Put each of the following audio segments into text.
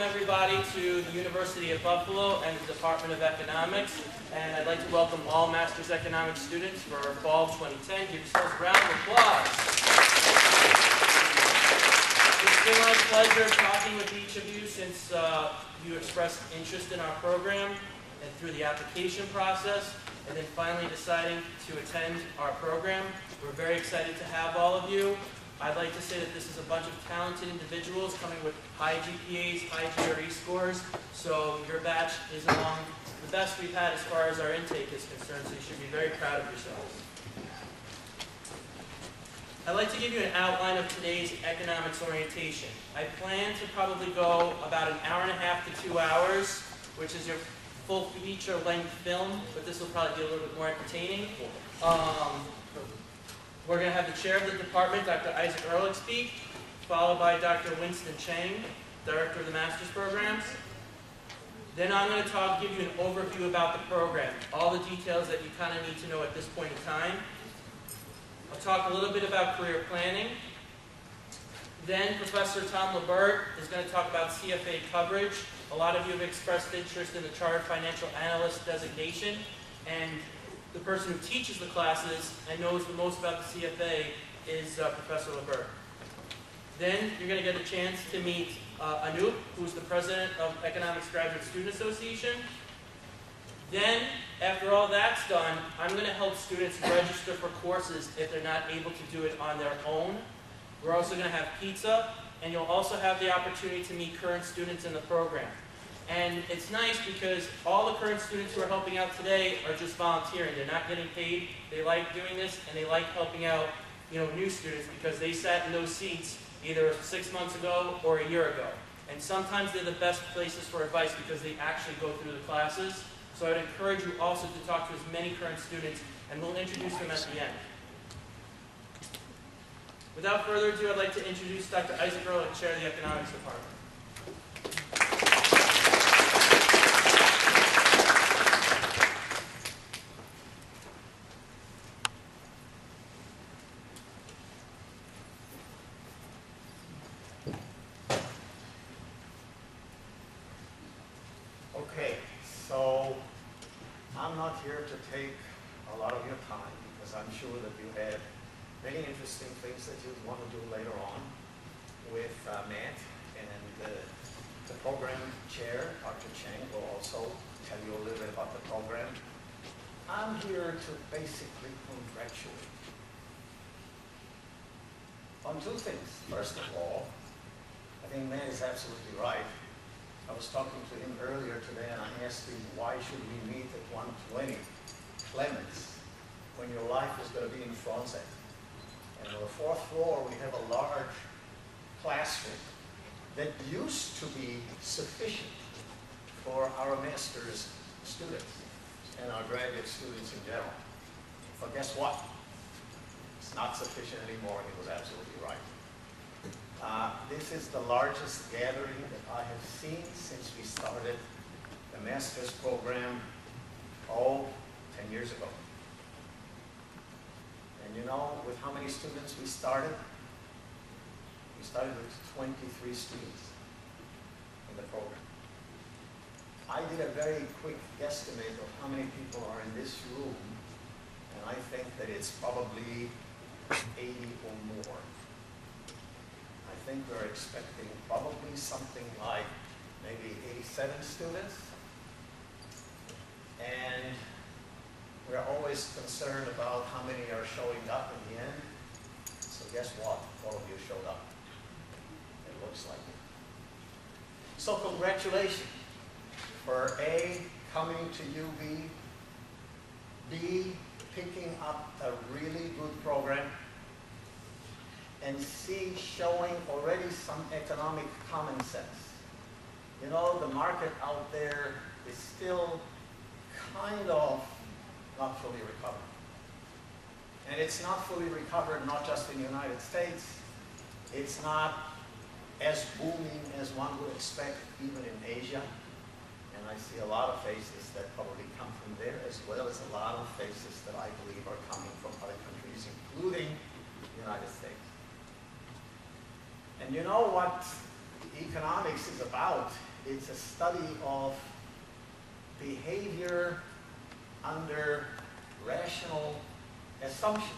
everybody to the University of Buffalo and the Department of Economics. And I'd like to welcome all Master's Economics students for Fall 2010. Give yourselves a round of applause. It's been my pleasure talking with each of you since you expressed interest in our program and through the application process, and then finally deciding to attend our program. We're very excited to have all of you. I'd like to say that this is a bunch of talented individuals coming with high GPAs, high GRE scores, so your batch is among the best we've had as far as our intake is concerned, so you should be very proud of yourselves. I'd like to give you an outline of today's economics orientation. I plan to probably go about an hour and a half to 2 hours, which is your full feature-length film, but this will probably be a little bit more entertaining. We're going to have the chair of the department, Dr. Isaac Ehrlich, speak, followed by Dr. Winston Chang, director of the master's programs. Then I'm going to give you an overview about the program, all the details that you kind of need to know at this point in time. I'll talk a little bit about career planning. Then Professor Tom Lebert is going to talk about CFA coverage. A lot of you have expressed interest in the Chartered Financial Analyst designation, and the person who teaches the classes and knows the most about the CFA is Professor Lebert. Then you're going to get a chance to meet Anoop, who's the president of Economics Graduate Student Association. Then, after all that's done, I'm going to help students register for courses if they're not able to do it on their own. We're also going to have pizza, and you'll also have the opportunity to meet current students in the program. And it's nice because all the current students who are helping out today are just volunteering. They're not getting paid. They like doing this, and they like helping out, new students because they sat in those seats either 6 months ago or a year ago. And sometimes they're the best places for advice because they actually go through the classes. So I'd encourage you also to talk to as many current students, and we'll introduce them at the end. Without further ado, I'd like to introduce Dr. Isaac Ehrlich, Chair of the Economics Department. Okay, so I'm not here to take a lot of your time because I'm sure that you have many interesting things that you want to do later on with Matt, and the program chair, Dr. Chang, will also tell you a little bit about the program. I'm here to basically congratulate you on two things. First of all, I think Matt is absolutely right. I was talking to him earlier today, and I asked him, why should we meet at 120 Clements when your life is going to be in Fronzek? And on the 4th floor, we have a large classroom that used to be sufficient for our master's students and our graduate students in general. But guess what? It's not sufficient anymore. He was absolutely right. This is the largest gathering that I have seen since we started the master's program, 10 years ago. And with how many students we started? We started with 23 students in the program. I did a very quick guesstimate of how many people are in this room, and I think that it's probably 80 or more. I think we're expecting probably something like maybe 87 students. And we're always concerned about how many are showing up in the end. So guess what? All of you showed up. It looks like it. So congratulations for A, coming to UB, B, picking up a really good program, and C, showing already some economic common sense. The market out there is still kind of not fully recovered. And it's not fully recovered not just in the United States. It's not as booming as one would expect even in Asia. And I see a lot of faces that probably come from there, as well as a lot of faces that I believe are coming from other countries, including the United States. And you know what economics is about? it's a study of behavior under rational assumptions.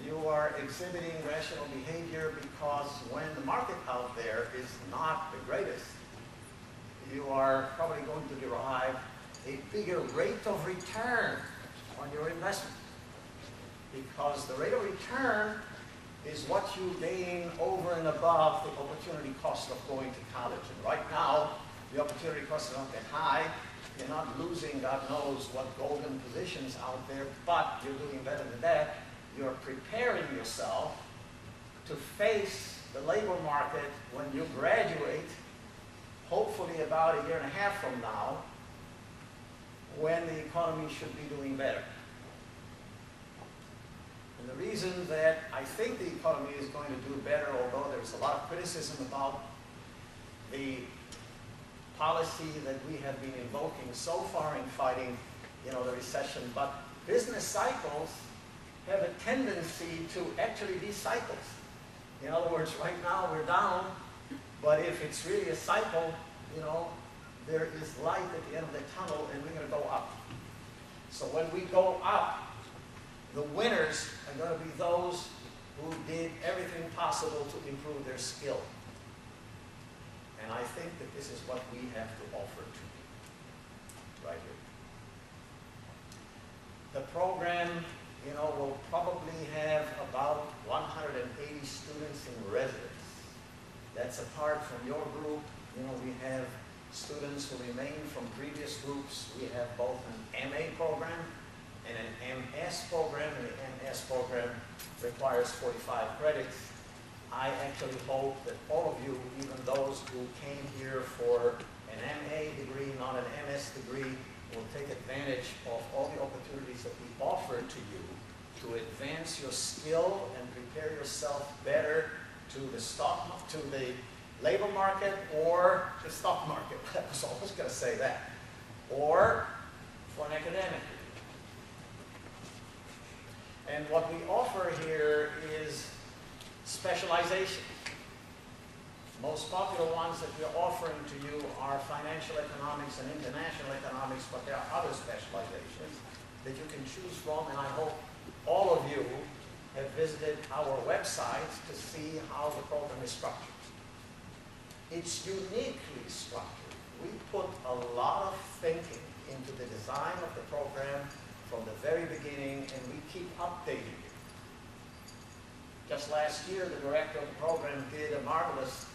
You are exhibiting rational behavior because when the market out there is not the greatest, you are probably going to derive a bigger rate of return on your investment. Because the rate of return is what you gain over and above the opportunity cost of going to college. And right now, the opportunity cost is not that high. You're not losing God knows what golden positions out there, but you're doing better than that. You're preparing yourself to face the labor market when you graduate, hopefully about a year and a half from now, when the economy should be doing better. And the reason that I think the economy is going to do better, although there's a lot of criticism about the policy that we have been invoking so far in fighting, the recession, but business cycles have a tendency to actually be cycles. In other words, right now we're down, but if it's really a cycle, there is light at the end of the tunnel and we're going to go up. So when we go up, the winners are going to be those who did everything possible to improve their skill. And I think that this is what we have to offer to you, right here. The program, will probably have about 180 students in residence. That's apart from your group. We have students who remain from previous groups. We have both an MA program and an MS program, and the MS program requires 45 credits. I actually hope that all of you, even those who came here for an MA degree, not an MS degree, will take advantage of all the opportunities that we offer to you to advance your skill and prepare yourself better to the labor market or the stock market. I was almost going to say that. Or for an academic degree. And what we offer here is specialization. Most popular ones that we're offering to you are financial economics and international economics, but there are other specializations that you can choose from, and I hope all of you have visited our website to see how the program is structured. It's uniquely structured. We put a lot of thinking into the design of the program from the very beginning, and we keep updating it. Just last year, the director of the program did a marvelous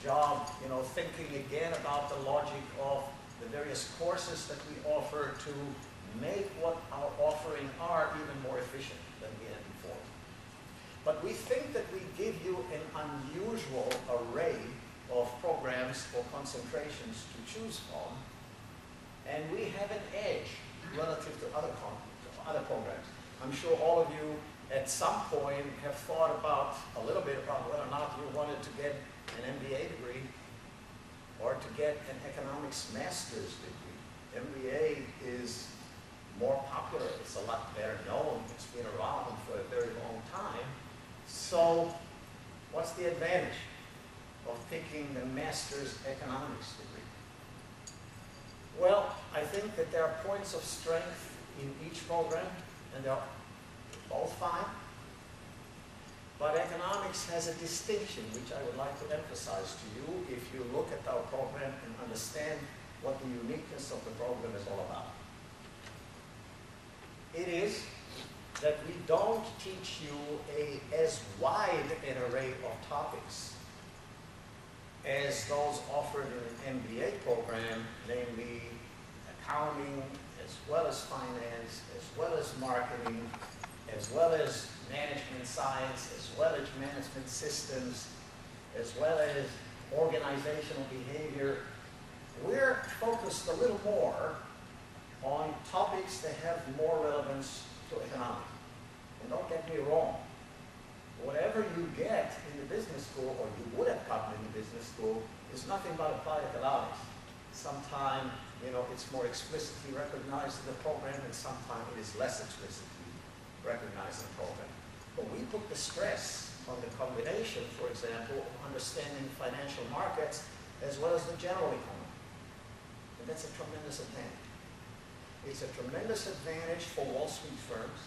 job, thinking again about the logic of the various courses that we offer to make what our offering are even more efficient than we had before. But we think that we give you an unusual array of programs or concentrations to choose from, and we have an edge relative to other programs. I'm sure all of you at some point have thought a little bit about whether or not you wanted to get an MBA degree or to get an economics master's degree. MBA is more popular, it's a lot better known, it's been around for a very long time. So what's the advantage of picking the master's economics degree? Well, I think that there are points of strength in each program, and they're both fine. But economics has a distinction, which I would like to emphasize to you if you look at our program and understand what the uniqueness of the program is all about. It is that we don't teach you as wide an array of topics as those offered in an MBA program, namely accounting, as well as finance, as well as marketing, as well as management science, as well as management systems, as well as organizational behavior. We're focused a little more on topics that have more relevance to economics. And don't get me wrong, whatever you get in the business school, or you would have gotten in the business school, is nothing but applied economics. Sometimes, it's more explicitly recognized in the program, and sometimes it is less explicitly recognized in the program. But we put the stress on the combination, for example, of understanding financial markets as well as the general economy. And that's a tremendous advantage. It's a tremendous advantage for Wall Street firms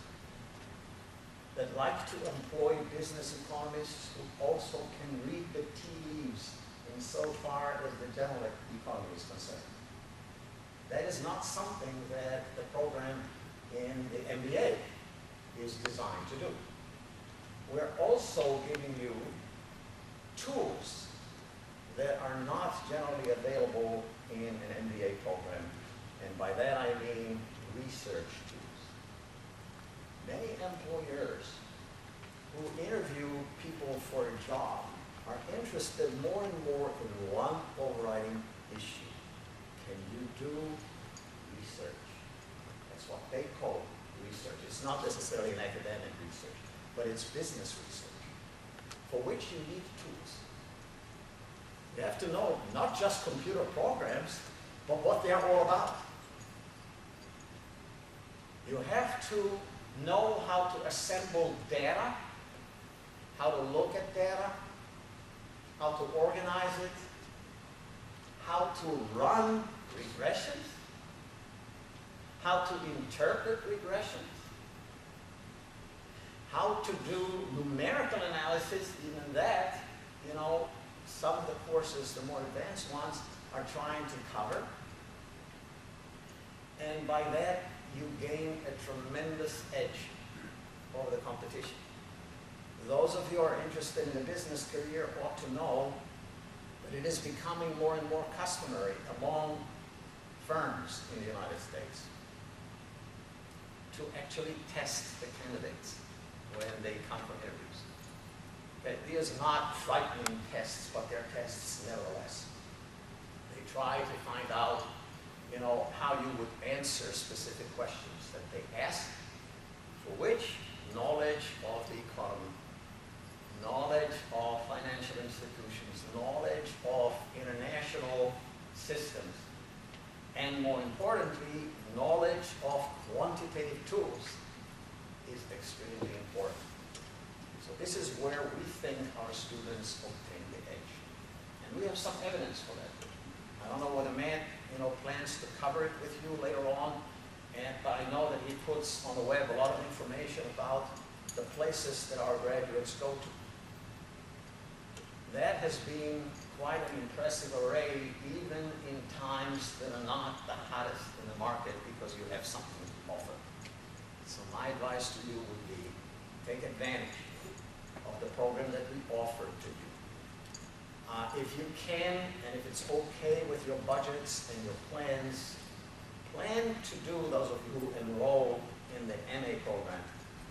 that like to employ business economists who also can read the tea leaves insofar as the general economy is concerned. That is not something that the program in the MBA is designed to do. We're also giving you tools that are not generally available in an MBA program, and by that I mean research tools. Many employers who interview people for a job are interested more and more in one overriding issue. Can you do research? That's what they call research. It's not necessarily an academic research, but it's business research, for which you need tools. You have to know not just computer programs, but what they're all about. You have to know how to assemble data, how to look at data, how to organize it, how to run regressions, how to interpret regressions, how to do numerical analysis. Even that, you know, some of the courses, the more advanced ones, are trying to cover. And by that, you gain a tremendous edge over the competition. Those of you who are interested in a business career ought to know that it is becoming more and more customary among firms in the United States to actually test the candidates when they come for interviews. Okay, these are not frightening tests, but they're tests nevertheless. They try to find out, you know, how you would answer specific questions that they ask, for which knowledge of the economy, knowledge of financial institutions, knowledge of international systems, and more importantly, knowledge of quantitative tools is extremely important. So this is where we think our students obtain the edge. And we have some evidence for that. I don't know whether Matt, you know, plans to cover it with you later on, but I know that he puts on the web a lot of information about the places that our graduates go to. That has been quite an impressive array, even in times that are not the hottest in the market, because you have something to offer. So my advice to you would be, take advantage of the program that we offer to you. If you can, and if it's okay with your budgets and your plans, plan to do, those of you who enroll in the MA program,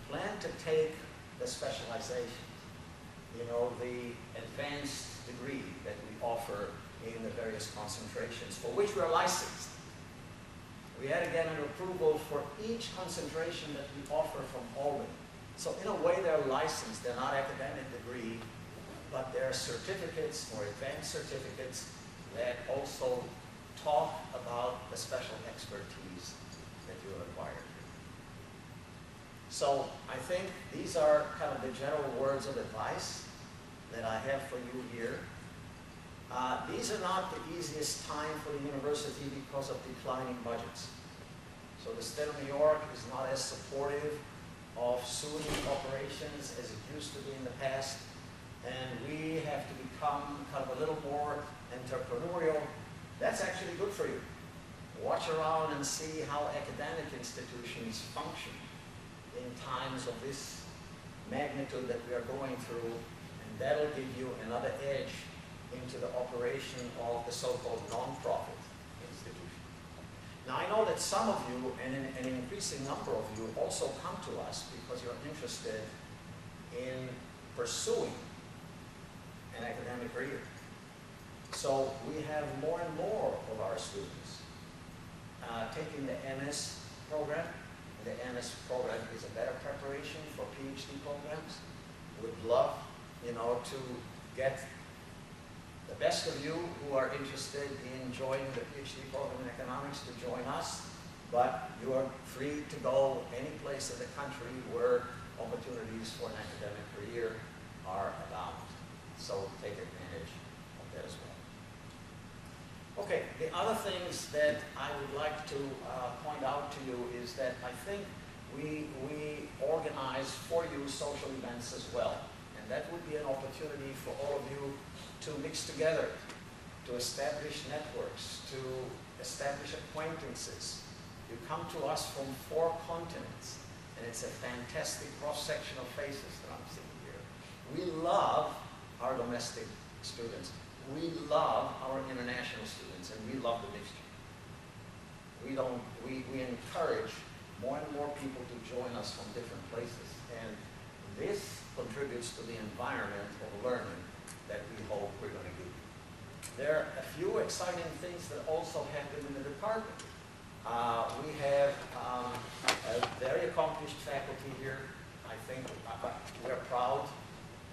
plan to take the specialization, you know, the advanced degree that we offer in the various concentrations, for which we're licensed. We had again an approval for each concentration that we offer from Albany. So in a way they're licensed, they're not academic degree, but they're certificates or advanced certificates that also talk about the special expertise that you acquired. So I think these are kind of the general words of advice that I have for you here. These are not the easiest time for the university because of declining budgets. So the state of New York is not as supportive of SUNY operations as it used to be in the past, and we have to become kind of a little more entrepreneurial. That's actually good for you. Watch around and see how academic institutions function in times of this magnitude that we are going through, and that'll give you another edge into the operation of the so-called non-profit institution. Now I know that some of you, and an increasing number of you, also come to us because you're interested in pursuing an academic career. So we have more and more of our students taking the MS program. The MS program is a better preparation for PhD programs. We'd love, you know, to get the best of you who are interested in joining the PhD program in economics to join us, but you are free to go any place in the country where opportunities for an academic career are abound. So take advantage of that as well. Okay, the other things that I would like to point out to you is that I think we organize for you social events as well. And that would be an opportunity for all of you to mix together, to establish networks, to establish acquaintances. You come to us from 4 continents, and it's a fantastic cross-section of faces that I'm seeing here. We love our domestic students. We love our international students, and we love the mixture. We encourage more and more people to join us from different places, and this contributes to the environment of learning that we hope we're going to give you. There are a few exciting things that also happen in the department. We have a very accomplished faculty here. I think we're proud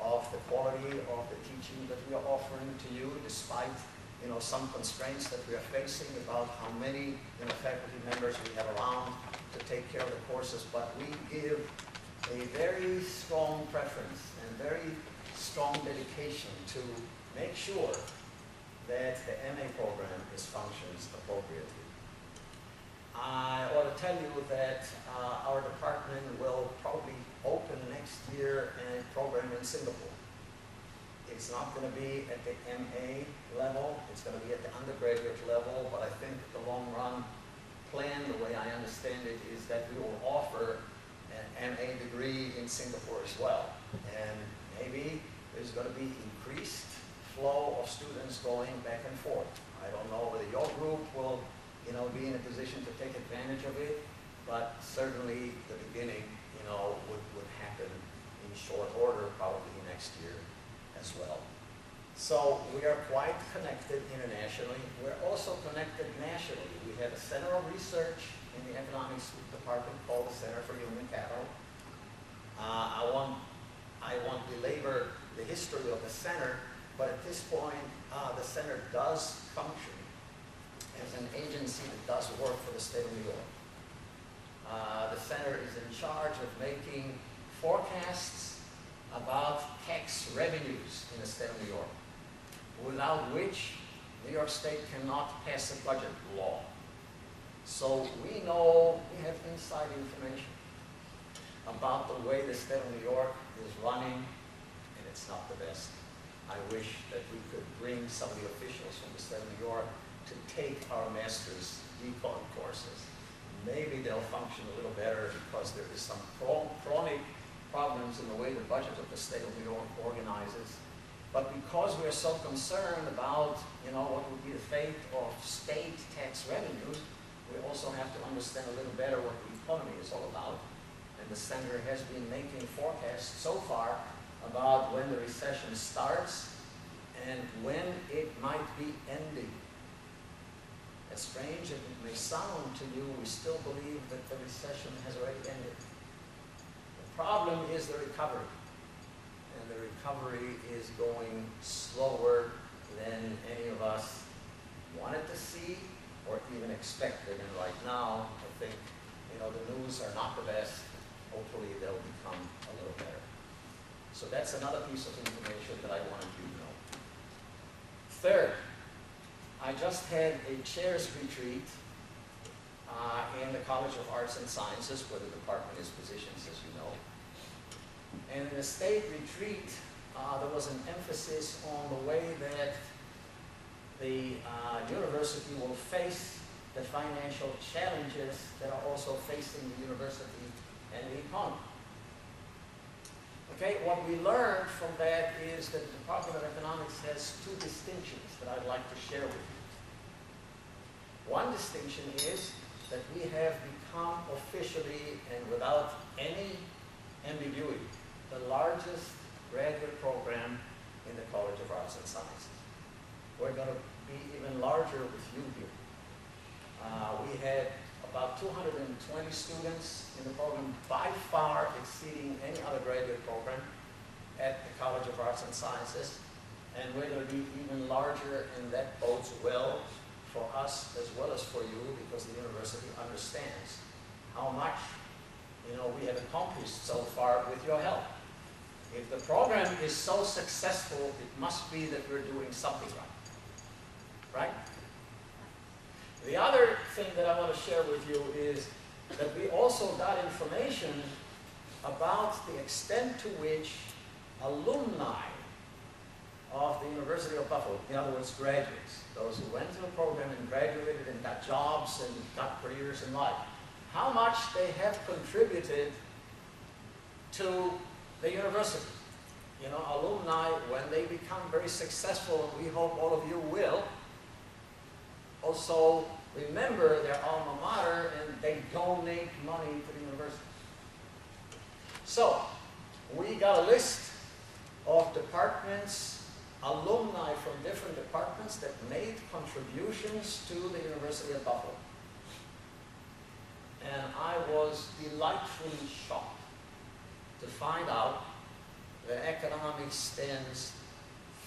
of the quality of the teaching that we are offering to you, despite some constraints that we are facing about how many faculty members we have around to take care of the courses. But we give a very strong preference and very strong dedication to make sure that the MA program functions appropriately. I ought to tell you that our department will probably open next year a program in Singapore. It's not going to be at the MA level, it's going to be at the undergraduate level, but I think the long run plan, the way I understand it, is that we will offer an MA degree in Singapore as well. And maybe there's going to be increased flow of students going back and forth. I don't know whether your group will be in a position to take advantage of it, but certainly the beginning, would happen in short order, probably next year as well. So we are quite connected internationally. We're also connected nationally. We have a center of research in the economics department called the Center for Human Capital. I won't belabor the history of the center, but at this point, the center does function as an agency that does work for the state of New York. The center is in charge of making forecasts about tax revenues in the state of New York, without which New York State cannot pass a budget law. So we have inside information about the way the state of New York is running, and it's not the best. I wish that we could bring some of the officials from the state of New York to take our master's econ courses. Maybe they'll function a little better, because there is some chronic problems in the way the budget of the state of New York organizes. But because we're so concerned about what would be the fate of state tax revenues, we also have to understand a little better what the economy is all about. And the center has been making forecasts so far about when the recession starts and when it might be ending. As strange as it may sound to you, we still believe that the recession has already ended. The problem is the recovery. And the recovery is going slower than any of us wanted to see or even expected. And right now, I think, the news are not the best. Hopefully, they'll become a little better. So that's another piece of information that I wanted you to know. Third, I just had a chairs retreat in the College of Arts and Sciences, where the department is positioned, as you know. And in the state retreat, there was an emphasis on the way that the university will face the financial challenges that are also facing the university and the economy. Okay, what we learned from that is that the Department of Economics has 2 distinctions that I'd like to share with you. One distinction is that we have become officially, and without any ambiguity, the largest graduate program in the College of Arts and Sciences. We're going to be even larger with you here. We had about 220 students in the program, by far exceeding any other graduate program at the College of Arts and Sciences. And we're going to be even larger, and that bodes well for us as well as for you, because the university understands how much we have accomplished so far with your help. If the program is so successful, it must be that we're doing something right. Right? thing that I want to share with you is that we also got information about the extent to which alumni of the University of Buffalo, in other words, graduates, those who went through the program and graduated and got jobs and got careers in life, how much they have contributed to the university. You know, alumni, when they become very successful, and we hope all of you will, also remember their alma mater and they donate money to the university. So, we got a list of departments, alumni from different departments that made contributions to the University of Buffalo. And I was delightfully shocked to find out that economics stands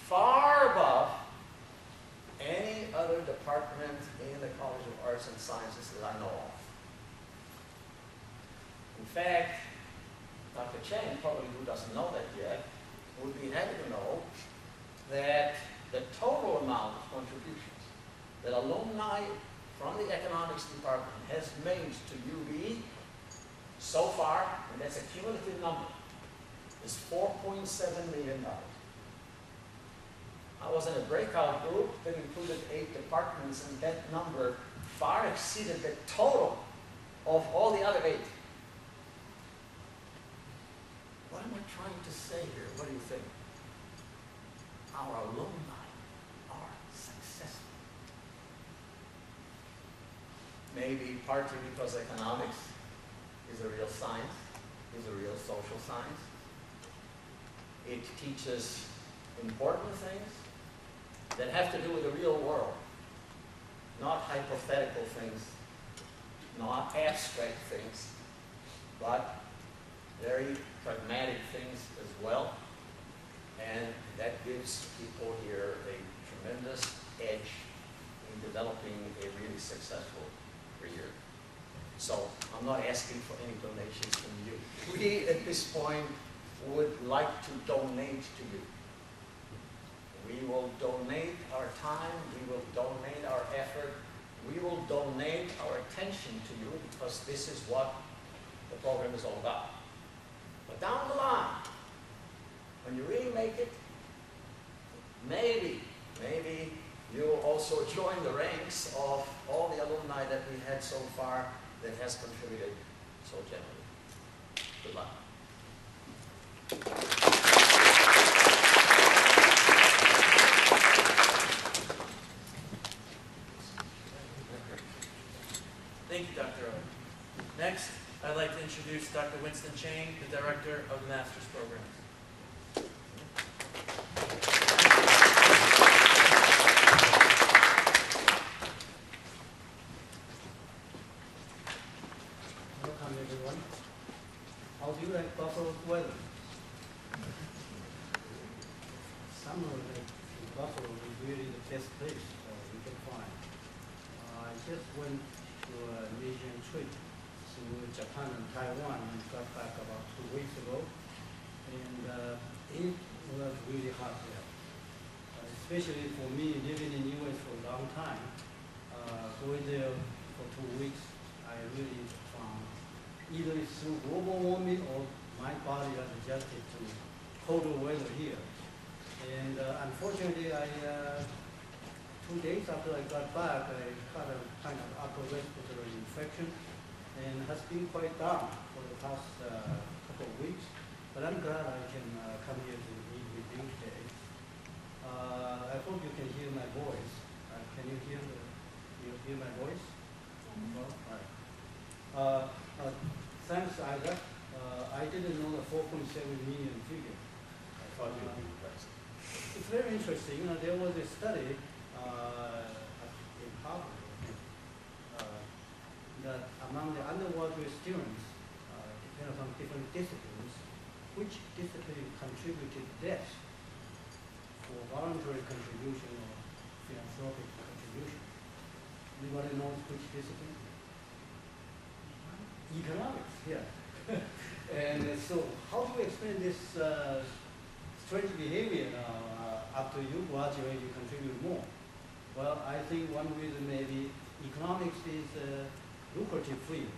far above any other department in the College of Arts and Sciences that I know of. In fact, Dr. Chang, probably who doesn't know that yet, would be happy to know that the total amount of contributions that alumni from the economics department has made to UB so far, and that's a cumulative number, is $4.7 million. I was in a breakout group that included 8 departments, and that number far exceeded the total of all the other 8. What am I trying to say here? What do you think? Our alumni are successful. Maybe partly because economics is a real science, is a real social science. It teaches important things that have to do with the real world, not hypothetical things, not abstract things, but very pragmatic things as well. And that gives people here a tremendous edge in developing a really successful career. So I'm not asking for any donations from you. We, at this point, would like to donate to you. We will donate our time, we will donate our effort, we will donate our attention to you, because this is what the program is all about. But down the line, when you really make it, maybe you'll also join the ranks of all the alumni that we had so far that has contributed so generally. Good luck. Thank you, Dr. Owen. Next, I'd like to introduce Dr. Winston Chang, the Director of the Master's Programs. Welcome, everyone. How do you like Buffalo's weather? Summer in Buffalo is really the best place we can find. I just went to a mission trip to Japan and Taiwan and got back about 2 weeks ago. And it was really hot there. Especially for me, living in the U.S. for a long time, going there for 2 weeks, I really found either it's through global warming or my body has adjusted to colder weather here. And unfortunately, 2 days after I got back, I got a kind of upper respiratory infection and has been quite down for the past couple of weeks. But I'm glad I can come here to meet with you today. I hope you can hear my voice. Can you hear my voice? No? All right. Thanks, Isaac. I didn't know the 4.7 million figure. I thought you'd be impressed. It's very interesting. There was a study in Harvard that among the undergraduate students, depending on different disciplines, which discipline contributed less for voluntary contribution or philanthropic contribution? Anybody knows which discipline? Economics, yeah. And so how do you explain this strange behavior after you graduate, you contribute more? Well, I think one reason maybe economics is a lucrative field.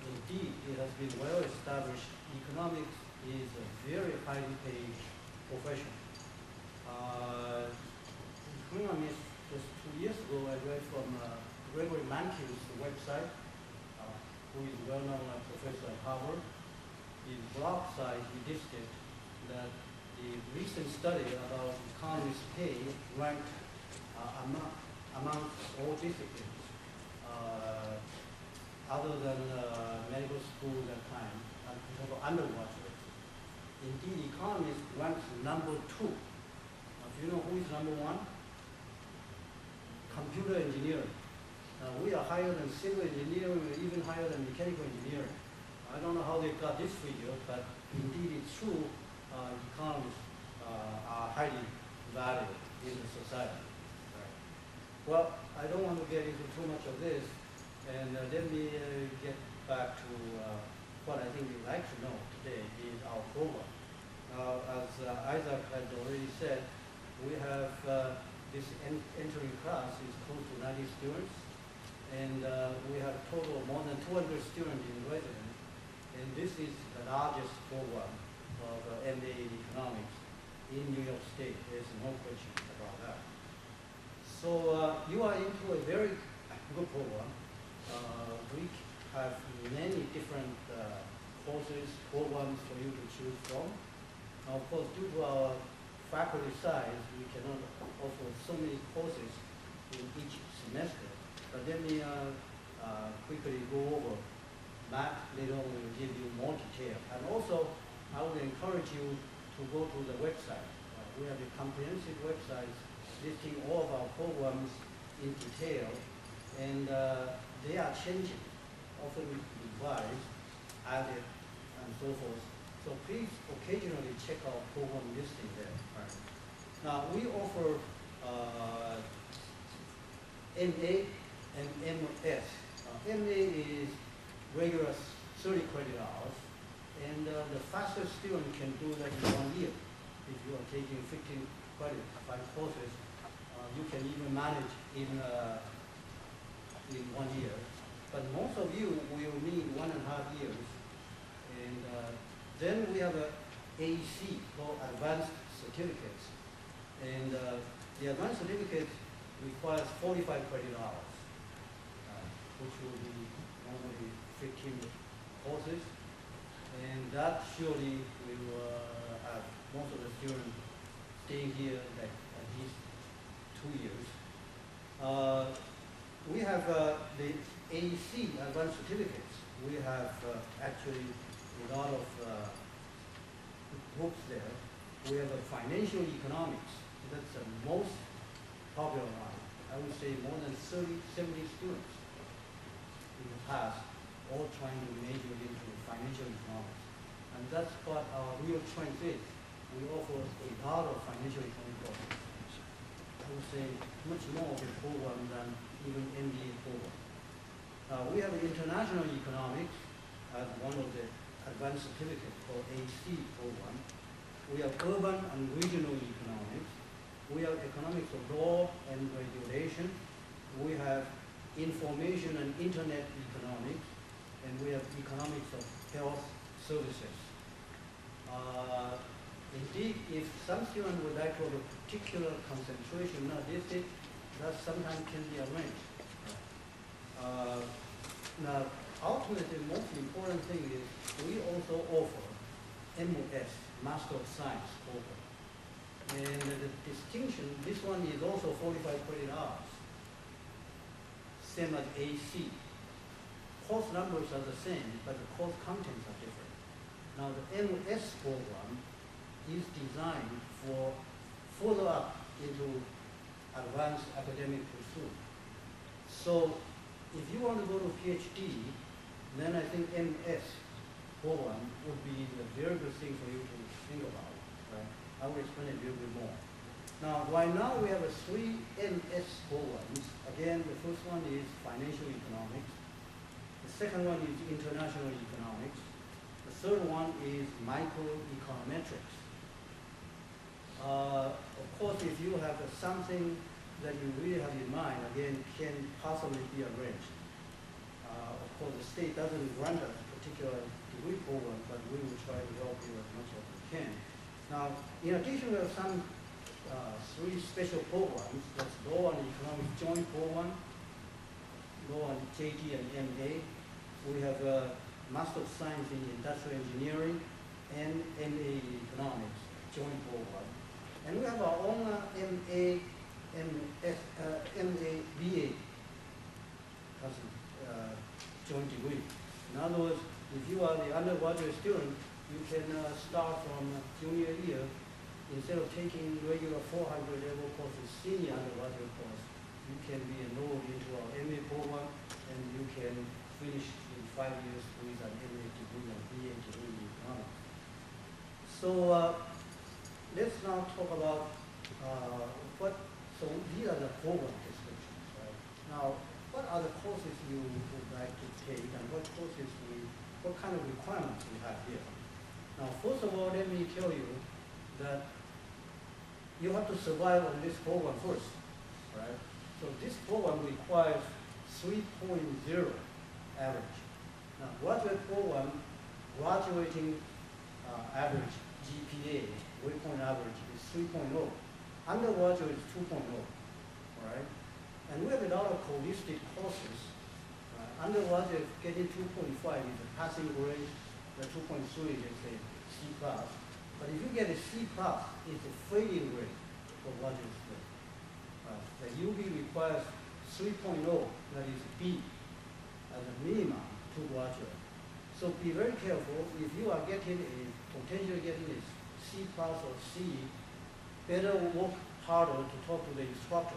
Indeed, it has been well established. Economics is a very highly paid profession. Economics, just 2 years ago, I read from Gregory Mankill's website, who is a well-known professor at Harvard. His blog site, he listed that the recent study about economists' pay ranked among all disciplines, other than medical school at that time, and total undergraduates. Indeed, economists ranks number 2. Now, do you know who is number 1? Computer engineering. We are higher than civil engineering, even higher than mechanical engineering. I don't know how they got this figure, but indeed it's true. Economists are highly valued in the society. Well, I don't want to get into too much of this, and let me get back to what I think you'd like to know today is our program. Now, as Isaac had already said, we have this entering class is close to 90 students, and we have a total of more than 200 students in residence, and this is the largest program of MA in economics in New York State. There's no question about that. So you are into a very good program. We have many different courses, programs for you to choose from. Now, of course, due to our faculty size, we cannot offer so many courses in each semester. But let me quickly go over. Matt later on will give you more detail. And also, I would encourage you to go to the website. We have a comprehensive website listing all of our programs in detail, and they are changing, often revised, added, and so forth. So please occasionally check our program listing there. Right. Now, we offer MA and MS. MA is regular 30 credit hours, and the fastest student can do that in 1 year. If you are taking 15 credits, 5 courses, you can even manage in 1 year. But most of you will need 1.5 years. And then we have a AEC called Advanced Certificates. And the Advanced Certificate requires 45 credit hours, which will be normally 15 courses. And that surely will have most of the students staying here like at least 2 years. We have the AEC Advanced Certificates. We have actually a lot of groups there. We have a financial economics. That's the most popular one. I would say more than 70 students in the past all trying to major into financial economics. And that's what our real strength is. We offer a lot of financial economics courses. I would say much more of a program than even MBA program. We have international economics as one of the advanced certificates called AC program. We have urban and regional economics. We have economics of law and regulation. We have information and internet economics. And we have economics of health services. Indeed, if some student would like to have a particular concentration, that sometimes can be arranged. Now, ultimately, the most important thing is we also offer MOS, Master of Science program. And the distinction, this one is also 45 credit hours, same as AC. Course numbers are the same, but the course contents are different. Now, the MOS program is designed for further up into advanced academic pursuit. So, if you want to go to PhD, then I think MS program would be the very good thing for you to think about. Right? I will explain it a little bit more. Now, right now we have 3 MS programs. Again, the first one is financial economics. The second one is international economics. The third one is microeconometrics. Of course, if you have something that you really have in mind, again, can possibly be arranged. Of course, the state doesn't grant us a particular degree program, but we will try to help you as much as we can. Now, in addition, we have some three special programs. That's Law and Economics Joint Program, Law and JD and MA. We have Master of Science in Industrial Engineering and MA in Economics Joint Program. And we have our own MA, BA joint degree. In other words, if you are the undergraduate student, you can start from junior year. Instead of taking regular 400 level courses, senior undergraduate course, you can be enrolled into our MA program, and you can finish in 5 years with an MA degree and BA degree in economics. So let's now talk about so these are the program descriptions, right? Now, what are the courses you would like to take, and what kind of requirements we have here? Now, first of all, let me tell you that you have to survive on this program first, right? So this program requires 3.0 average. Now, graduate program, graduating average GPA, grade point average is 3.0. Undergraduate is 2.0, all right? And we have a lot of holistic courses. Undergraduate getting 2.5 is a passing grade, the 2.3 is a C+. But if you get a C+, it's a failing grade for graduate student. The UB requires 3.0, that is B, as a minimum to graduate. So be very careful. If you are potentially getting a C+ or C, better work harder to talk to the instructor.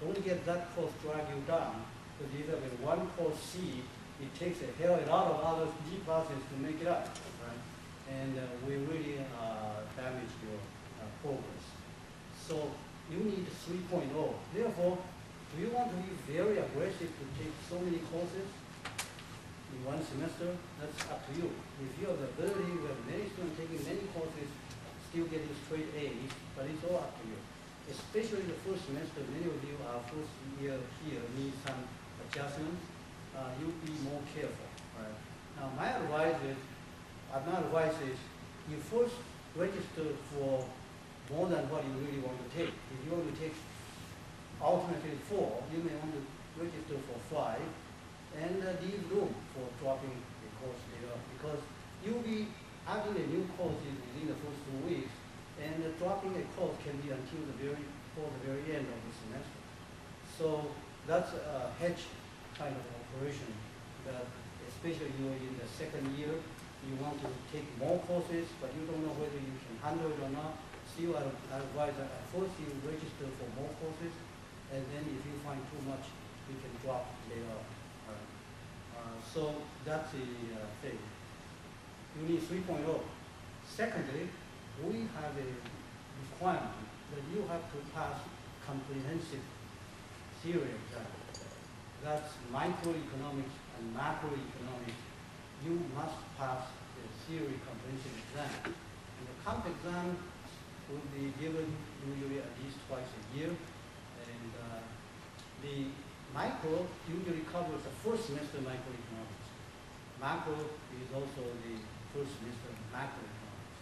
Don't get that course drag you down, because if you have a one course C, it takes a lot of other G classes to make it up, right? And we really damage your progress. So you need 3.0. Therefore, do you want to be very aggressive to take so many courses in one semester? That's up to you. If you have the ability, we have many students taking many courses, still getting straight A's, but it's all up to you. Especially the first semester, many of you are first year here, need some adjustments. You be more careful. Right? Now, my advice is you first register for more than what you really want to take. If you want to take alternative 4, you may want to register for 5, and leave room for dropping the course later, because you'll be having a new course within the first 2 weeks, and dropping a course can be until the very end of the semester. So that's a hedge kind of operation that, especially you're in the second year, you want to take more courses, but you don't know whether you can handle it or not. Still, I advise that at first you register for more courses, and then if you find too much, you can drop later. So that's the thing. You need 3.0. Secondly, we have a requirement that you have to pass comprehensive theory exam. That's microeconomics and macroeconomics. You must pass the theory comprehensive exam. And the comp exam will be given usually at least twice a year. And the micro usually covers the first semester microeconomics. Macro is also the first semester macroeconomics.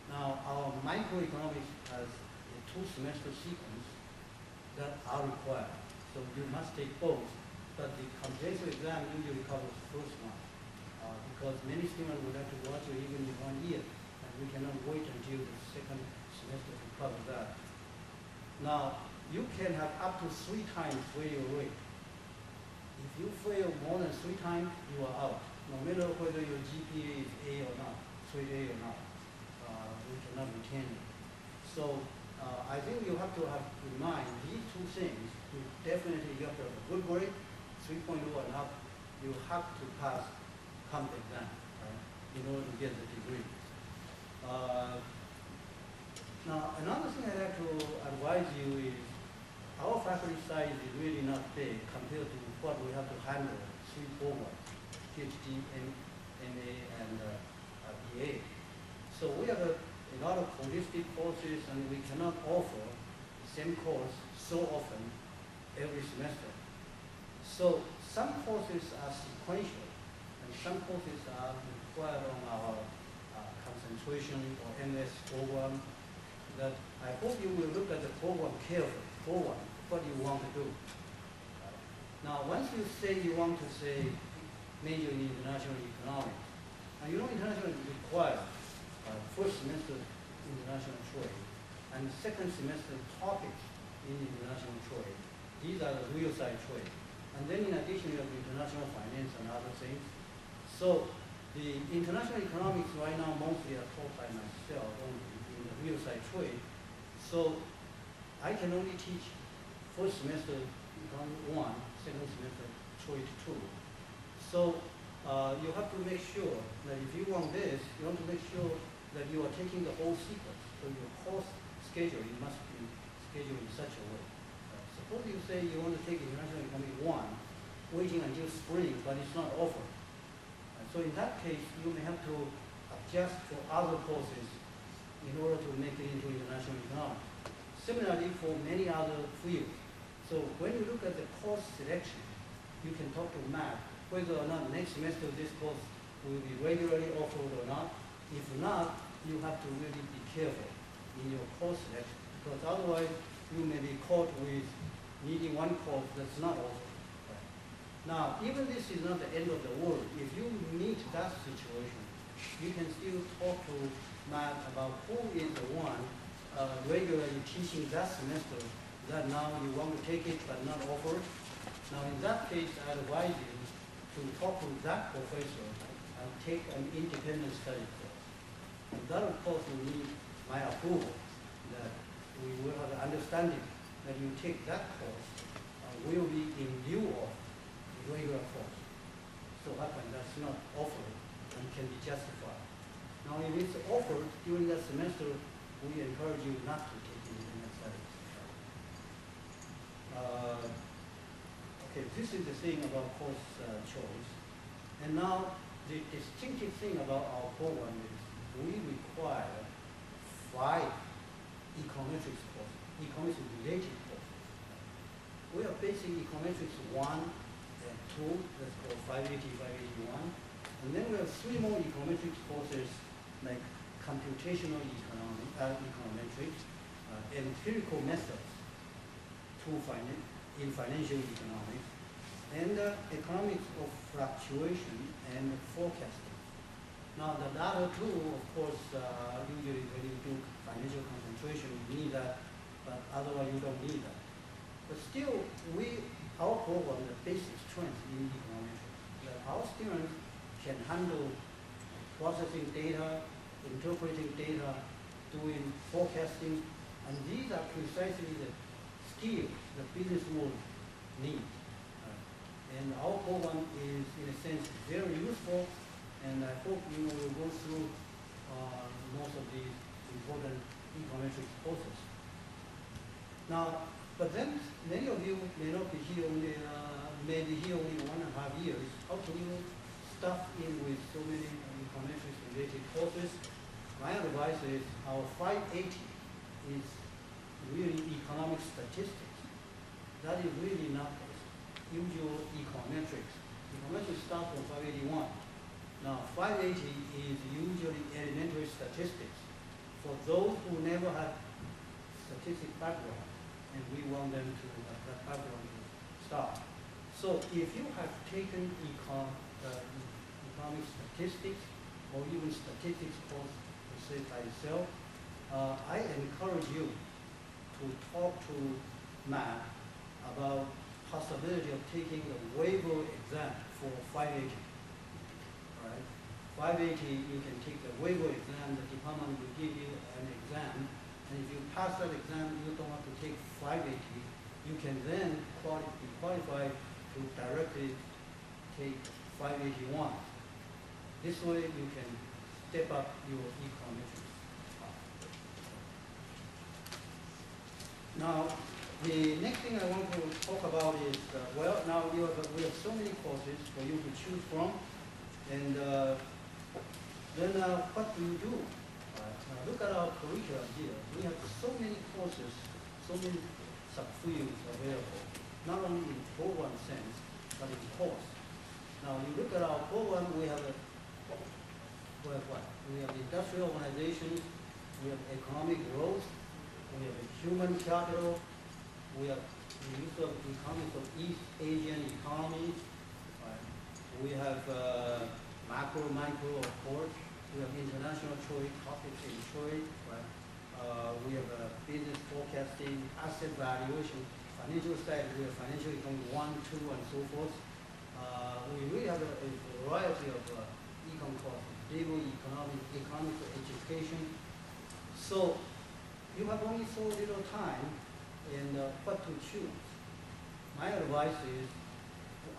Now, our microeconomics has a 2-semester sequence that are required. So you must take both, but the comprehensive exam usually covers the first one, because many students would have to graduate even in 1 year, and we cannot wait until the second semester to cover that. Now, you can have up to 3 times failure rate. If you fail more than 3 times, you are out. No matter whether your GPA is A or not, straight A or not, we cannot retain it. So I think you have to have in mind these 2 things. You definitely have to have a good grade, 3.0 and up. You have to pass comp exam, right, in order to get the degree. Now, another thing I'd like to advise you is our faculty size is really not big compared to what we have to handle 3 programs, PhD, MA, and BA. So we have a lot of holistic courses, and we cannot offer same course so often every semester. So some courses are sequential, and some courses are required on our concentration or MS program. That I hope you will look at the program carefully, what you want to do. Now, once you say you want to say major in international economics, and you know international requires first semester international trade and second semester topics in international trade. These are the real side trade. And then in addition, you have international finance and other things. So the international economics right now mostly are taught by myself only in the real side trade. So I can only teach first semester economics 1, second semester trade 2. So you have to make sure that if you want this, you want to make sure that you are taking the whole sequence. So your course schedule, it must be scheduled in such a way. Suppose you say you want to take international economics 1, waiting until spring, but it's not offered. So in that case, you may have to adjust for other courses in order to make it into international economics. Similarly, for many other fields. So when you look at the course selection, you can talk to math whether or not next semester this course will be regularly offered or not. If not, you have to really be careful in your course selection, because otherwise you may be caught with needing one course that's not offered. Now, even this is not the end of the world. If you meet that situation, you can still talk to Matt about who is the one regularly teaching that semester that now you want to take it but not offered. Now, in that case, I advise you to talk to that professor and take an independent study course. And that, of course, will need my approval, that we will have the understanding that you take that course will be in lieu of the regular course. So often that's not offered and can be justified. Now, if it's offered during that semester, we encourage you not to take independent studies. Okay, this is the thing about course choice. And now, the distinctive thing about our program is we require 5 econometrics courses, economics related courses. We are basing econometrics 1 and 2, that's called 580, 581. And then we have 3 more econometrics courses like computational econometrics, empirical methods in financial economics, and economics of fluctuation and forecasting. Now, the other 2, of course, usually when you do financial concentration, you need that, but otherwise you don't need that. But still, our program, the basic strength in econometrics, that our students can handle processing data, interpreting data, doing forecasting, and these are precisely the skills the business world needs. And our program is, in a sense, very useful, and I hope you will go through most of these important econometrics courses. Now, but then many of you may not be here only, may be here only 1.5 years. How can you stuff in with so many econometrics related courses? My advice is our 580 is really economic statistics. That is really not usual econometrics. Econometrics starts from 581. Now, 580 is usually elementary statistics for those who never had statistics background, and we want them to have that background to start. So if you have taken economic statistics or even statistics course, say by yourself, I encourage you to talk to Matt about possibility of taking the waiver exam for 580. Right? 580, you can take the waiver exam, the department will give you an exam, and if you pass that exam, you don't have to take 580, you can then be qualified to directly take 581. This way you can step up your econometrics. Now, the next thing I want to talk about is, well, now we have so many courses for you to choose from, and then what do you do? Now look at our curriculum here. We have so many courses, so many subfields available, not only in program sense, but in course. Now, you look at our program, we have what? We have industrial organizations, we have economic growth, we have human capital, we have the use of economics of East Asian economies, right? We have macro, micro, of course. We have international trade, topics in trade, right? We have business forecasting, asset valuation, financial side, we have financial economy 1, 2, and so forth. We really have a variety of econ courses, legal economics, education. So you have only so little time and what to choose. My advice is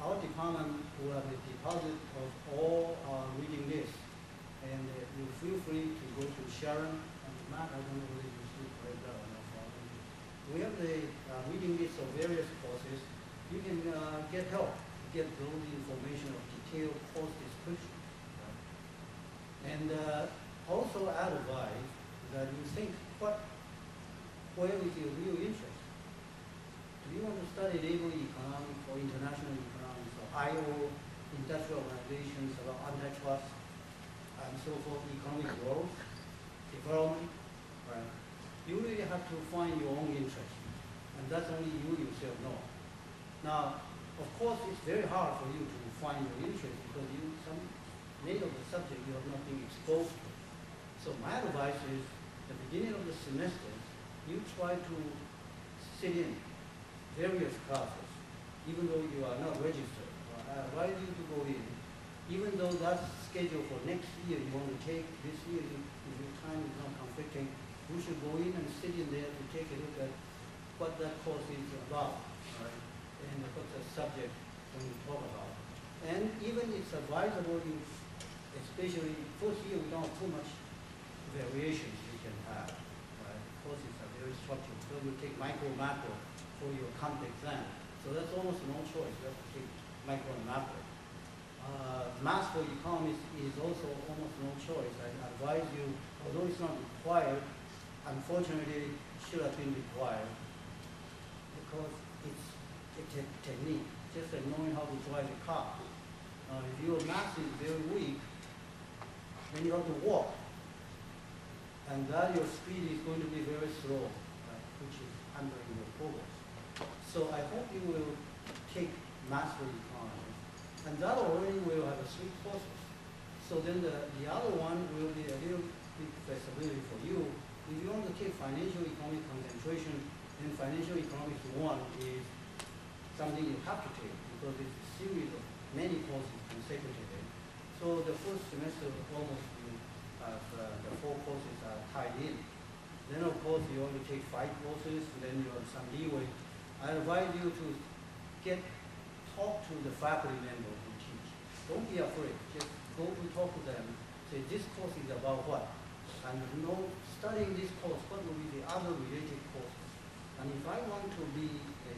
our department will have a deposit of all reading lists, and you feel free to go to Sharon and Matt. I don't know whether you speak right now or not. We have the reading list of various courses. You can get help, get those information of detailed course description. And also advise that you think where is your real interest? Do you want to study legal economics or international economics or IO, industrial organizations, or antitrust, and so forth, economic growth, development, right? You really have to find your own interest, and that's only you yourself know. Now, of course, it's very hard for you to find your interest because many of the subjects you have not been exposed to. So my advice is, at the beginning of the semester, you try to sit in various classes, even though you are not registered. I advise you to go in, even though that's scheduled for next year you want to take. This year, if your time is not conflicting, you should go in and sit in there to take a look at what that course is about, right? And what the subject when you talk about. And even it's advisable you, especially first year, we don't have too much variations you can have, right? Courses are very structured. So you take micro, macro for your content exam. So that's almost no choice. You have to take micro and macro. Math for economics is also almost no choice. I advise you, although it's not required, unfortunately, it should have been required because it's a technique, just like knowing how to drive a car. If your math is very weak, then you have to walk, and that your speed is going to be very slow, which is hampering your progress. So I hope you will take math for economics, and that already will have 3 courses. So then the other one will be a little bit flexibility for you. If you want to take financial economic concentration, then financial economics 1 is something you have to take because it's a series of many courses consecutively. So the first semester almost you have the 4 courses are tied in. Then of course you want to take 5 courses, then you have some leeway. I advise you to talk to the faculty member who teach. Don't be afraid. Just go to talk to them. Say this course is about what? And studying this course, what will be the other related courses? And if I want to be a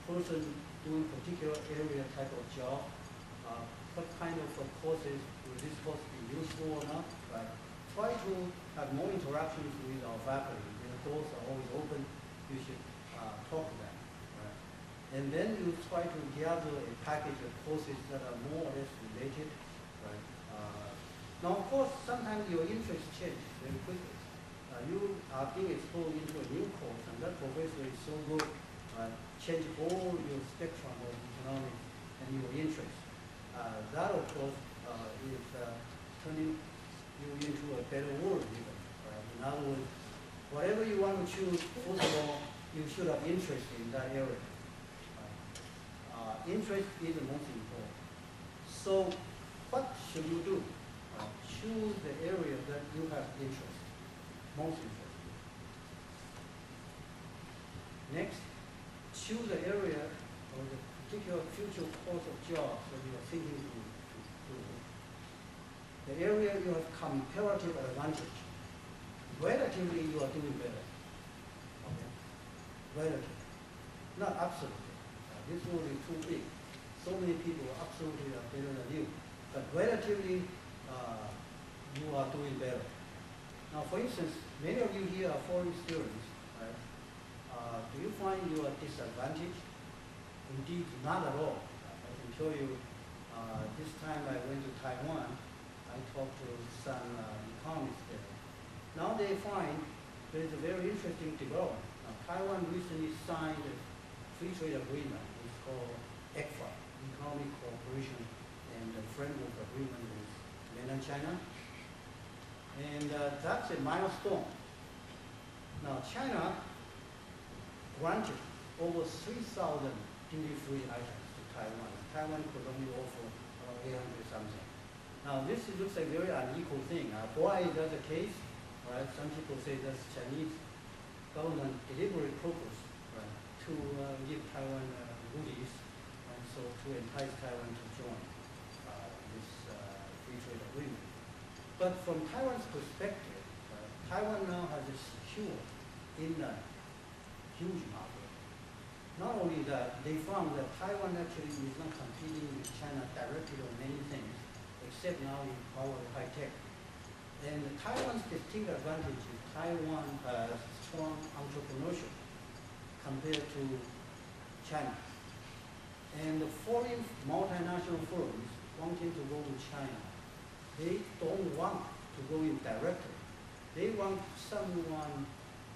person doing particular area type of job, what kind of courses will this course be useful or not? Right? Try to have more interactions with our faculty. Their doors are always open. You should talk to them. Right? And then you try to gather a package of courses that are more or less related. Right? Now, of course, sometimes your interests change very quickly. You are being exposed into a new course, and that professor is so good, change all your spectrum of economics and your interests. That, of course, is turning you into a better world even. In other words, whatever you want to choose, first of all, you should have interest in that area. Interest is the most important. So what should you do? Choose the area that you have interest, most interest in. Next, choose the area or the particular future course of jobs that you are thinking to do. The area you have comparative advantage. Relatively, you are doing better. Okay? Relatively. Not absolutely. This world is too big. So many people absolutely are better than you. But relatively, you are doing better. Now, for instance, many of you here are foreign students, right? do you find you are disadvantaged? Indeed, not at all. I can tell you, this time I went to Taiwan, I talked to some economists there. Now they find there is a very interesting development. Now, Taiwan recently signed a free trade agreement. It's called ECFA, Economic Cooperation and the Framework Agreement with mainland China. And that's a milestone. Now, China granted over 3,000 duty-free items to Taiwan. Taiwan could only offer 800 something. Now, this looks like a very unequal thing. Why is that the case? Right? Some people say that's Chinese government deliberate purpose, right, to give Taiwan goodies, and so to entice Taiwan to join this free trade agreement. But from Taiwan's perspective, Taiwan now has a secure inland huge market. Not only that, they found that Taiwan actually is not competing with China directly on many things, except now in power high tech. And Taiwan's distinct advantage is Taiwan has strong entrepreneurship compared to China. And the foreign multinational firms wanting to go to China, they don't want to go in directly. They want someone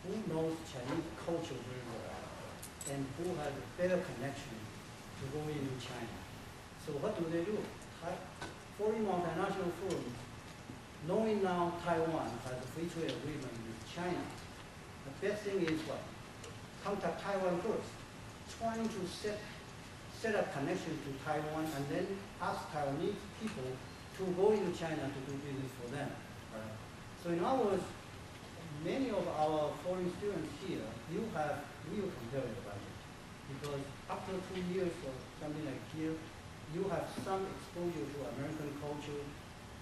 who knows Chinese culture very well and who has a better connection to go into China. So what do? Foreign multinational firms, knowing now Taiwan has a free trade agreement with China, the best thing is what? Contact Taiwan first, trying to set up connection to Taiwan and then ask Taiwanese people to go into China to do business for them. Right? So in other words, many of our foreign students here, you have real comparative advantage. Because after 2 years or something like here, you have some exposure to American culture,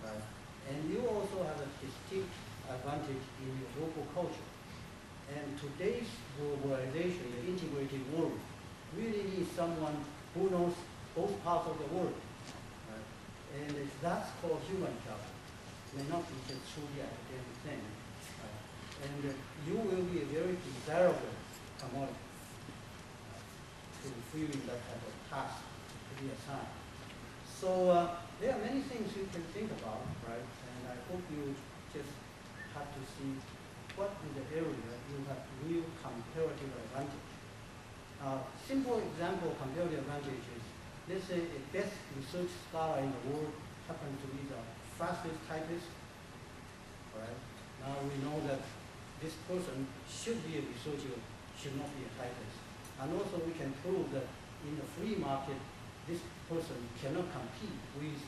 right? And you also have a distinct advantage in your local culture. And today's globalization, the integrated world, really needs someone who knows both parts of the world. Right? And that's called human capital. It may not be just truly academic thing. And you will be a very desirable commodity to fulfill that type of task to be assigned. So there are many things you can think about, right? And I hope you just have to see what is the area you have real comparative advantage. Simple example of comparative advantage is, let's say a best research scholar in the world happens to be the fastest typist, right? Now we know that this person should be a researcher, should not be a typist. And also we can prove that in the free market, this person cannot compete with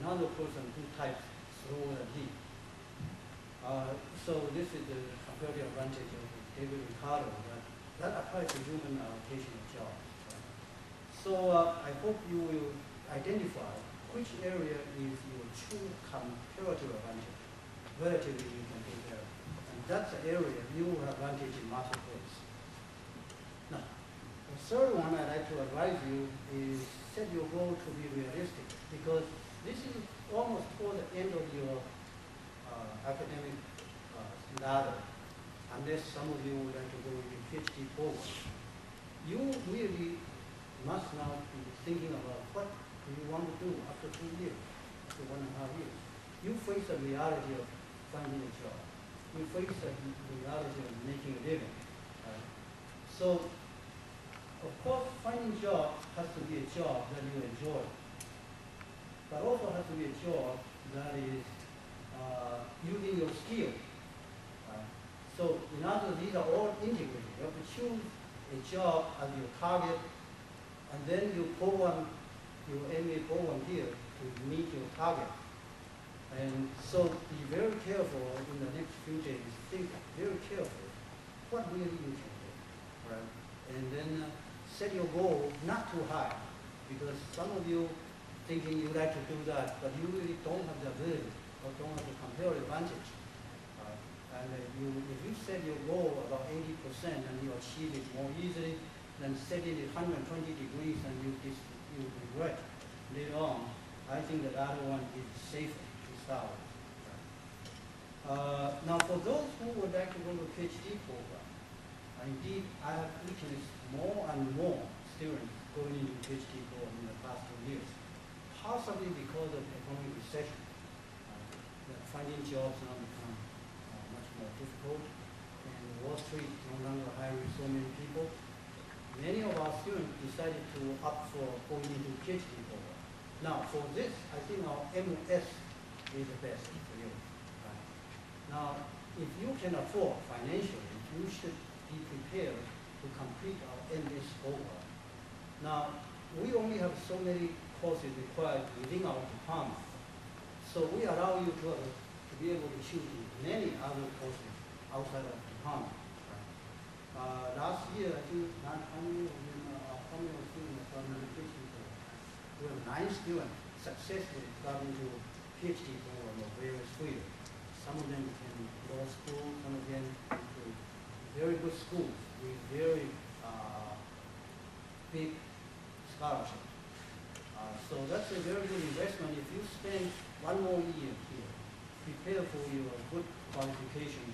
another person who types slower than he. So this is the comparative advantage of David Ricardo. That applies to human allocation of jobs. Right? So I hope you will identify which area is your true comparative advantage. Relatively you can take care of. And that's the area you will have advantage in marketplace. Now, the third one I'd like to advise you is set your goal to be realistic, because this is almost toward the end of your academic ladder, unless some of you would like to go into PhD program. You really must now be thinking about what do you want to do after 2 years, after 1.5 years. You face the reality of finding a job. You face the reality of making a living. Right? So, of course, finding a job has to be a job that you enjoy, but also has to be a job that is using your skill. So, in other words, these are all integrated. You have to choose a job as your target, and then you program your MA program here to meet your target. And so, be very careful in the next few days. Think very carefully what really you can do, right? And then set your goal not too high, because some of you thinking you like to do that, but you really don't have the ability or don't have the comparative advantage. And if you set your goal about 80% and you achieve it more easily than setting it 120 degrees and you regret later on, I think the other one is safer to start with. Now, for those who would like to go to PhD program, Indeed, I have witnessed more and more students going into PhD program in the past 2 years, possibly because of economic recession. That finding jobs now become much more difficult, and Wall Street no longer hiring so many people. Many of our students decided to opt for going into PhD program. Now, for this, I think our MS is the best for you. Now, if you can afford financially, you should be prepared to complete our MS program. Now, we only have so many courses required within our department, so we allow you to be able to choose many other courses outside of the department. Last year, I think, how many students got into PhD program? We have 9 students successfully got into PhD program of various fields. Some of them in law school, some of them into very good schools with very big scholarship. So that's a very good investment. If you spend 1 more year here, prepare for your good qualification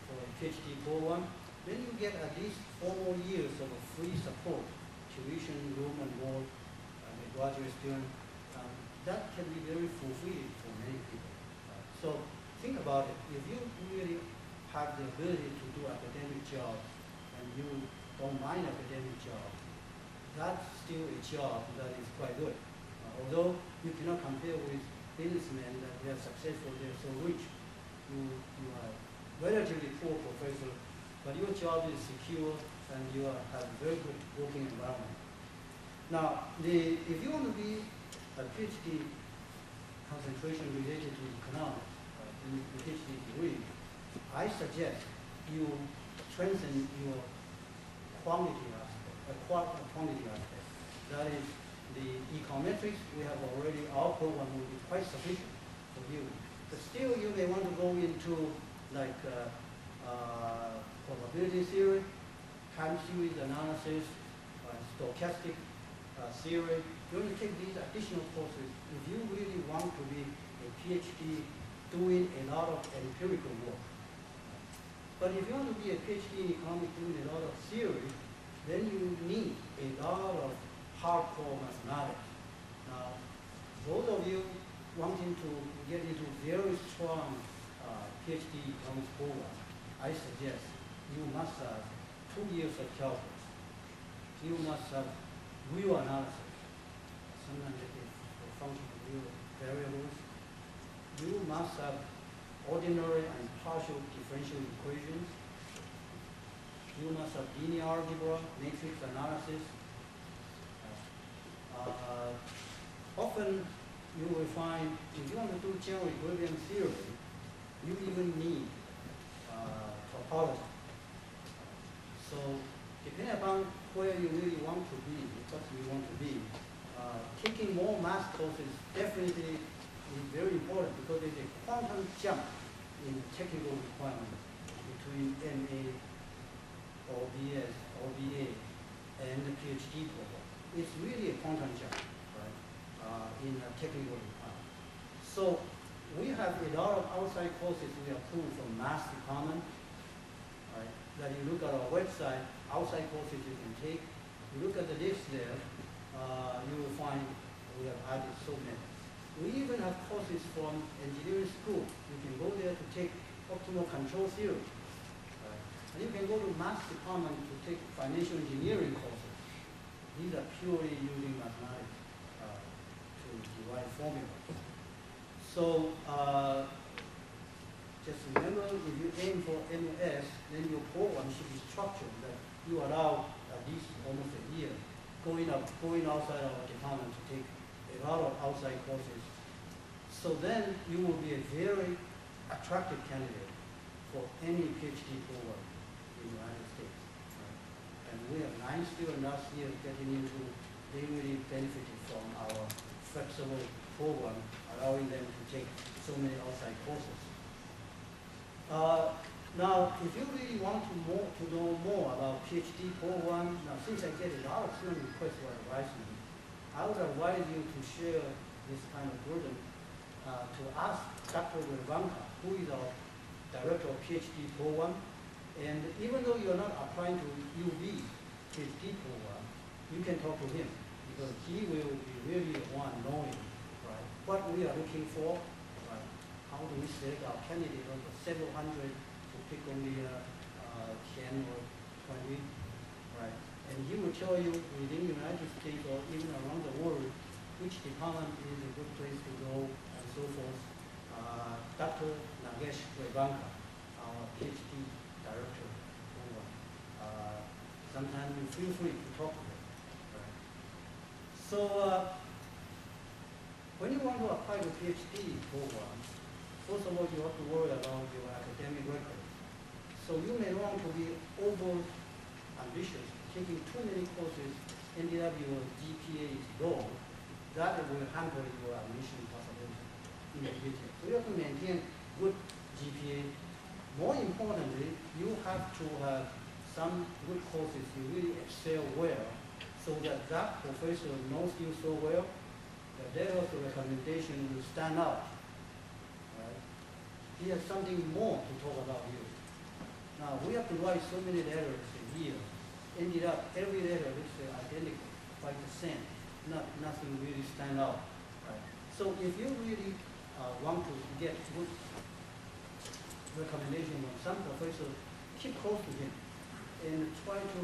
for a PhD program, then you get at least 4 more years of free support, tuition, room and board, a graduate student. That can be very fulfilling for many people. So think about it. If you really have the ability to do academic job and you don't mind academic job, that's still a job that is quite good. Although you cannot compare with businessmen that they are successful, they are so rich. You are relatively poor professor, but your job is secure and you have a very good working environment. Now, if you want to be a PhD concentration related to economics, in the PhD degree, I suggest you strengthen your quantity aspect. That is, the econometrics we have already, our program will be quite sufficient for you. But still, you may want to go into like probability theory, time series analysis, stochastic theory. You want to take these additional courses if you really want to be a PhD doing a lot of empirical work. But if you want to be a PhD in economics doing a lot of theory, then you need a lot of hardcore mathematics. Now, those of you wanting to get into very strong PhD economics program, I suggest you must have 2 years of calculus. You must have real analysis. Sometimes it is a function of real variables. You must have ordinary and partial differential equations. You must have linear algebra, matrix analysis. Often you will find if you want to do general equilibrium theory, you even need topology. So depending upon where you really want to be, what you want to be, taking more math courses definitely is very important because there's a quantum jump in technical requirements between MA, OBS, OBA, and the PhD program. It's really a quantum jump, right, in a technical requirement. So we have a lot of outside courses we approve from math department, right, that you look at our website, outside courses you can take. You look at the list there, you will find we have added so many. We even have courses from engineering school. You can go there to take optimal control theory. Right? And you can go to math department to take financial engineering courses. These are purely using mathematics to derive formulas. So just remember, if you aim for MS, then your program should be structured that you allow at least almost a year going outside our department to take a lot of outside courses. So then you will be a very attractive candidate for any PhD program in the United States. Right? And we have 9 students last year getting into, they really benefited from our flexible program, allowing them to take so many outside courses. Now, if you really want to know more about PhD program, now since I get a lot of student requests for advisement, I would advise you to share this kind of burden to ask Dr. Revanka, who is our director of PhD program, And even though you're not applying to UB, PhD program, you can talk to him because he will be really the one knowing, right, what we are looking for, right? How do we select our candidate of several hundred to pick only 10 or 20, right? And he will tell you within the United States or even around the world which department is a good place to go and so forth. Dr. Nagesh Revanka, our PhD director, sometimes you feel free to talk to him. Right? So when you want to apply to PhD program, first of all you have to worry about your academic record. So you may want to be over ambitious, taking too many courses, ended up your GPA is low. That will hamper your admission possibility in the future. So you have to maintain good GPA. More importantly, you have to have some good courses you really excel well, so that that professor knows you so well that their recommendation will stand out. Right? He has something more to talk about you. Now we have to write so many letters a year. Ended up every letter looks identical, quite the same. Nothing really stand out. Right? So if you really want to get good recommendation from some professor, keep close to him and try to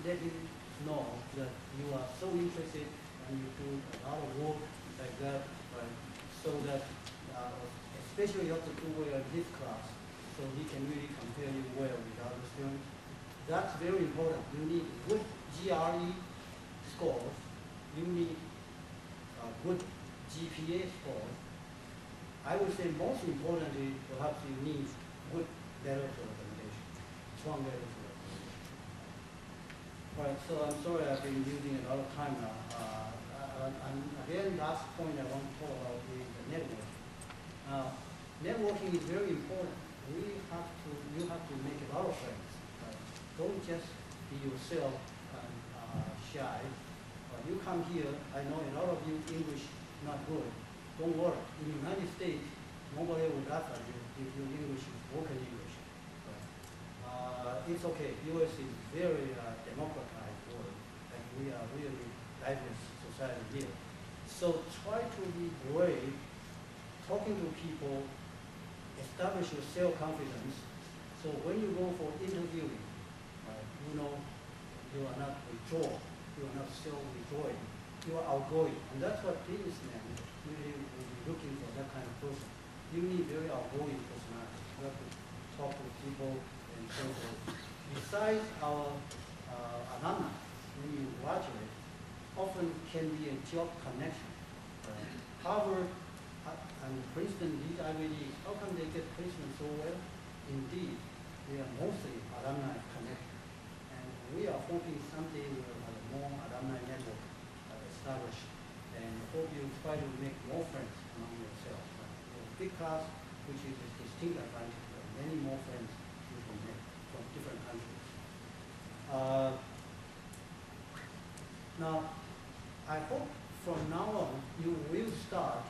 let him know that you are so interested and you do a lot of work like that, right? So that especially you have to do well in his class, so he can really compare you well with other students. That's very important. You need good GRE scores. You need good GPA scores. I would say most importantly, perhaps you need good letter of recommendation, strong letter of recommendation. All right, so I'm sorry I've been using a lot of time now. And again, last point I want to talk about is the networking. Networking is very important. You have to make a lot of friends. Right? Don't just be yourself and shy. You come here, I know a lot of you English not good. Don't worry. In the United States, nobody will laugh at you if your English is broken English. Right? It's okay. U.S. is very democratized world, and we are really diverse society here. So try to be brave, talking to people, establish your self-confidence. So when you go for interviewing, you know you are not withdrawn. You are not self-withdrawing. You are outgoing. And that's what businessmen really will be looking for, that kind of person. You need very outgoing personality. You have to talk to people and so forth. Besides our alumni, when you graduate, often can be a job connection. Harvard and Princeton, these IVDs, how come they get placement so well? Indeed, they are mostly alumni connected. And we are hoping someday we will have a more alumni network established, and hope you try to make more friends among yourselves. You have a big class, which is a distinct advantage. You have many more friends you can make from different countries. Now, I hope from now on you will start